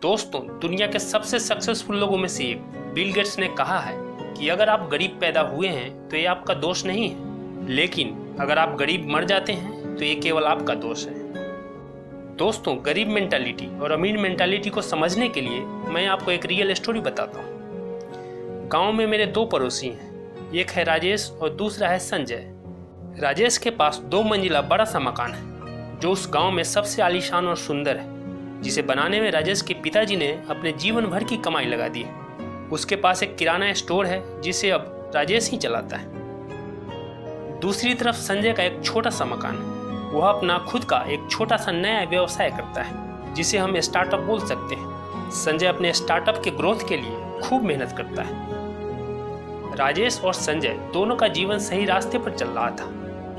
दोस्तों, दुनिया के सबसे सक्सेसफुल लोगों में से एक बिल गेट्स ने कहा है कि अगर आप गरीब पैदा हुए हैं तो ये आपका दोष नहीं है, लेकिन अगर आप गरीब मर जाते हैं तो ये केवल आपका दोष है। दोस्तों, गरीब मेंटालिटी और अमीर मेंटालिटी को समझने के लिए मैं आपको एक रियल स्टोरी बताता हूँ। गांव में मेरे दो पड़ोसी हैं, एक है राजेश और दूसरा है संजय। राजेश के पास 2 मंजिला बड़ा सा मकान है जो उस गांव में सबसे आलीशान और सुंदर है, जिसे बनाने में राजेश के पिताजी ने अपने जीवन भर की कमाई लगा दी है। उसके पास एक किराना स्टोर है जिसे अब राजेश ही चलाता है। दूसरी तरफ संजय का एक छोटा सा मकान है। वह अपना खुद का एक छोटा सा नया व्यवसाय करता है जिसे हम स्टार्टअप बोल सकते हैं। संजय अपने स्टार्टअप के ग्रोथ के लिए खूब मेहनत करता है। राजेश और संजय दोनों का जीवन सही रास्ते पर चल रहा था,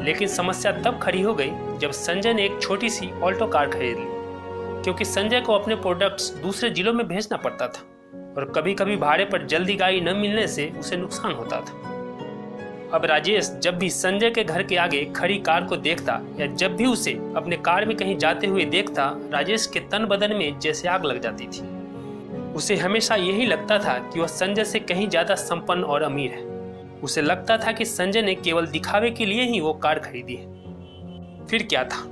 लेकिन समस्या तब खड़ी हो गई जब संजय ने एक छोटी सी ऑल्टो कार खरीद ली, क्योंकि संजय को अपने प्रोडक्ट्स दूसरे जिलों में भेजना पड़ता था और कभी कभी भाड़े पर जल्दी गाड़ी न मिलने से उसे नुकसान होता था। अब राजेश जब भी संजय के घर के आगे खड़ी कार को देखता या जब भी उसे अपने कार में कहीं जाते हुए देखता, राजेश के तन बदन में जैसे आग लग जाती थी। उसे हमेशा यही लगता था कि वह संजय से कहीं ज्यादा संपन्न और अमीर है। उसे लगता था कि संजय ने केवल दिखावे के लिए ही वो कार खरीदी है। फिर क्या था,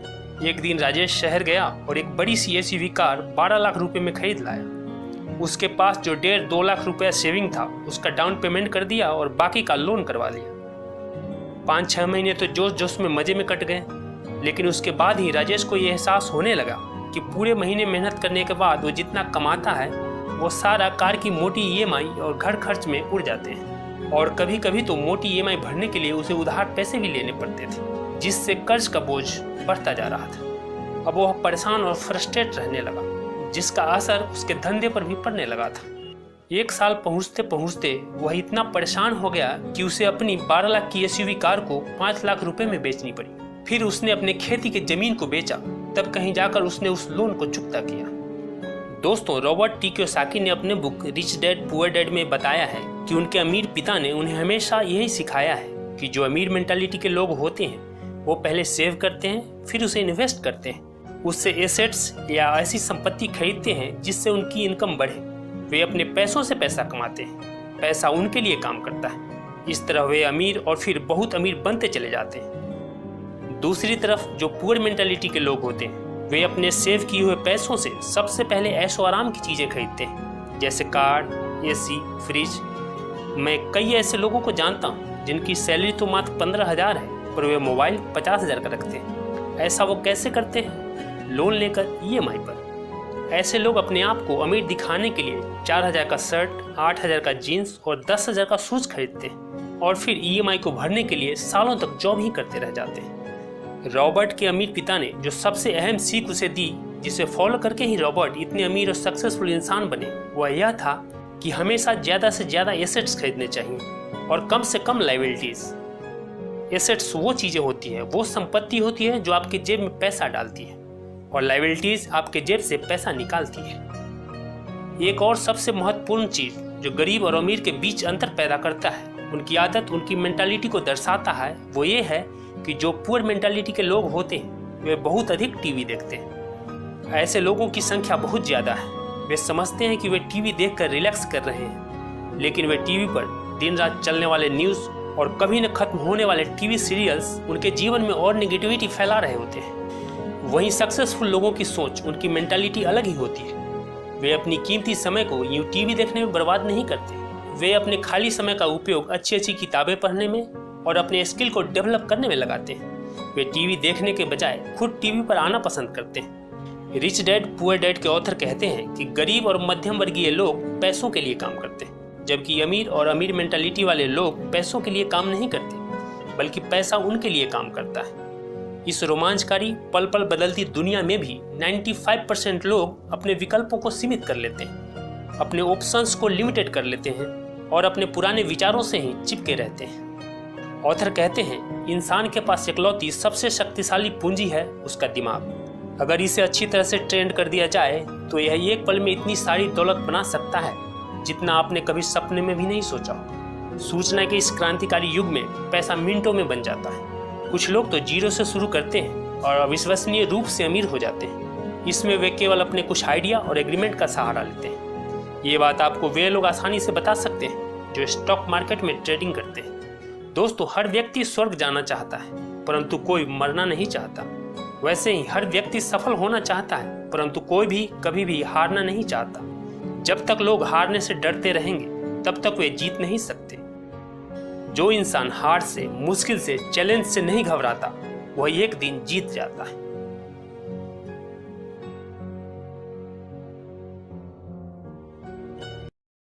एक दिन राजेश शहर गया और एक बड़ी सी एसयूवी कार 12 लाख रुपए में खरीद लाया। उसके पास जो 1.5-2 लाख रुपया सेविंग था उसका डाउन पेमेंट कर दिया और बाकी का लोन करवा लिया। 5-6 महीने तो जोश जोश में मजे में कट गए, लेकिन उसके बाद ही राजेश को यह एहसास होने लगा कि पूरे महीने मेहनत करने के बाद वो जितना कमाता है वो सारा कार की मोटी ईएमआई और घर खर्च में उड़ जाते हैं, और कभी कभी तो मोटी ईएमआई भरने के लिए उसे उधार पैसे भी लेने पड़ते थे, जिससे कर्ज का बोझ बढ़ता जा रहा था। अब वह परेशान और फ्रस्ट्रेट रहने लगा, जिसका असर उसके धंधे पर भी पड़ने लगा था। 1 साल पहुंचते पहुंचते वह इतना परेशान हो गया कि उसे अपनी 12 लाख की एसयूवी कार को 5 लाख रुपए में बेचनी पड़ी। फिर उसने अपने खेती की जमीन को बेचा, तब कहीं जाकर उसने उस लोन को चुकता किया। दोस्तों, रॉबर्ट टी कियोसाकी ने अपने book rich dad poor dad में बताया है कि उनके अमीर पिता ने उन्हें हमेशा यही सिखाया है कि जो अमीर मेंटालिटी के लोग होते हैं वो पहले सेव करते हैं, फिर उसे इन्वेस्ट करते हैं, उससे एसेट्स या ऐसी संपत्ति खरीदते हैं जिससे उनकी इनकम बढ़े। वे अपने पैसों से पैसा कमाते हैं, पैसा उनके लिए काम करता है। इस तरह वे अमीर और फिर बहुत अमीर बनते चले जाते हैं। दूसरी तरफ जो पुअर मेंटालिटी के लोग होते हैं वे अपने सेव किए हुए पैसों से सबसे पहले ऐशो आराम की चीज़ें खरीदते हैं, जैसे कार, एसी, फ्रिज। मैं कई ऐसे लोगों को जानता हूँ जिनकी सैलरी तो मात्र 15,000 है, पर वे मोबाइल 50,000 का रखते हैं। ऐसा वो कैसे करते हैं? लोन लेकर, ईएमआई पर। ऐसे लोग अपने आप को अमीर दिखाने के लिए 4,000 का शर्ट, 8,000 का जीन्स और 10,000 का शूज खरीदते हैं, और फिर ईएमआई को भरने के लिए सालों तक जॉब ही करते रह जाते हैं। रॉबर्ट के अमीर पिता ने जो सबसे अहम सीख उसे दी, जिसे फॉलो करके ही रॉबर्ट इतने अमीर और सक्सेसफुल इंसान बने, वह यह था कि हमेशा ज़्यादा से ज़्यादा एसेट्स खरीदने चाहिए और कम से कम लाइबिलिटीज। एसेट्स वो चीज़ें होती हैं, वो संपत्ति होती है जो आपके जेब में पैसा डालती है, और लाइबिलिटीज आपके जेब से पैसा निकालती है। एक और सबसे महत्वपूर्ण चीज जो गरीब और अमीर के बीच अंतर पैदा करता है, उनकी आदत, उनकी मेंटालिटी को दर्शाता है, वो ये है कि जो पुअर मेंटालिटी के लोग होते हैं वे बहुत अधिक टीवी देखते हैं। ऐसे लोगों की संख्या बहुत ज़्यादा है। वे समझते हैं कि वे टीवी देखकर रिलैक्स कर रहे हैं, लेकिन वे टीवी पर दिन रात चलने वाले न्यूज़ और कभी न खत्म होने वाले टीवी सीरियल्स उनके जीवन में और निगेटिविटी फैला रहे होते हैं। वहीं सक्सेसफुल लोगों की सोच, उनकी मेंटालिटी अलग ही होती है। वे अपनी कीमती समय को यूं टीवी देखने में बर्बाद नहीं करते। वे अपने खाली समय का उपयोग अच्छी अच्छी किताबें पढ़ने में और अपने स्किल को डेवलप करने में लगाते हैं। वे टीवी देखने के बजाय खुद टीवी पर आना पसंद करते हैं। रिच डैड पुअर डैड के ऑथर कहते हैं कि गरीब और मध्यम वर्गीय लोग पैसों के लिए काम करते हैं, जबकि अमीर और अमीर मेंटालिटी वाले लोग पैसों के लिए काम नहीं करते, बल्कि पैसा उनके लिए काम करता है। इस रोमांचकारी पल पल बदलती दुनिया में भी 95% लोग अपने विकल्पों को सीमित कर लेते हैं, अपने ऑप्शंस को लिमिटेड कर लेते हैं और अपने पुराने विचारों से ही चिपके रहते हैं। ऑथर कहते हैं, इंसान के पास इकलौती सबसे शक्तिशाली पूंजी है उसका दिमाग। अगर इसे अच्छी तरह से ट्रेंड कर दिया जाए तो यह एक पल में इतनी सारी दौलत बना सकता है जितना आपने कभी सपने में भी नहीं सोचा। सूचना के इस क्रांतिकारी युग में पैसा मिनटों में बन जाता है। कुछ लोग तो जीरो से शुरू करते हैं और अविश्वसनीय रूप से अमीर हो जाते हैं। इसमें वे केवल अपने कुछ आइडिया और एग्रीमेंट का सहारा लेते हैं। ये बात आपको वे लोग आसानी से बता सकते हैं जो स्टॉक मार्केट में ट्रेडिंग करते हैं। दोस्तों, हर व्यक्ति स्वर्ग जाना चाहता है, परंतु कोई मरना नहीं चाहता। वैसे ही हर व्यक्ति सफल होना चाहता है, परंतु कोई भी कभी भी हारना नहीं चाहता। जब तक लोग हारने से डरते रहेंगे, तब तक वे जीत नहीं सकते। जो इंसान हार से, मुश्किल से, चैलेंज से नहीं घबराता, वह एक दिन जीत जाता है।